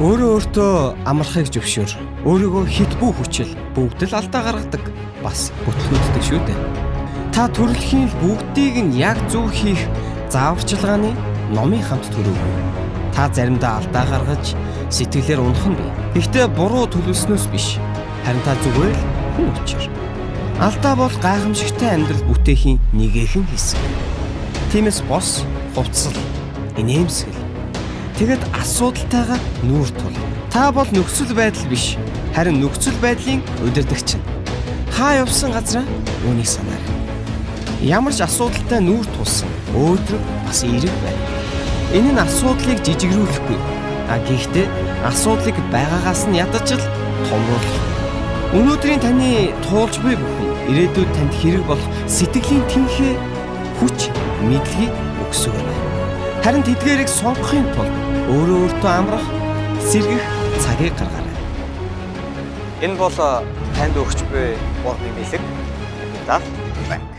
Өөрөө өөртөө амархыг зөвшөөр. Өөрийгөө хит бүх хүчил бүгд л алдаа гаргадаг. Бас бүтлгүүддэг шүү дээ. Та төрөлхийн бүгдийг нь яг зөв хийх зааварчилгааны номын хамт төрөөгүй. Та заримдаа алдаа гаргаж сэтгэлээр унах нь бий. Гэхдээ буруу төлөвлснөөс биш. Харин та зүгээр л хүн учир. Алдаа бол гайхамшигтай амьдрал бүтээхийн нэгэн хэсэг. Тиймээс бос, хувцсал, инээмсэгэл. Тэгэд асуудалтайгаа нүүр тул. Та бол нөхцөл байдал биш. Харин нөхцөл байдлын удирдагч. Хаа явсан газраа үүнийг санаарай. Ямар ч асуудалтай нүүр тулсан өөдрөг бас эерэг байна. Энэ нь асуудлыг жижигрүүлэхгүй. Гэхдээ асуудлыг байгаагаас нь ядаж л томруулах. Өнөөдрийн таны туулж буй бүхэн ирээдүйд танд хэрэг болох сэтгэлийн тэнхээ хүч мэдлэгийг өгсөөр байна. Харин тэдгээрийг сонгохын тулд өөртөө амрах, сэргэх цагийг гаргаарай. Энэ бол танд өгч буй уран нэмэлт Лав банк.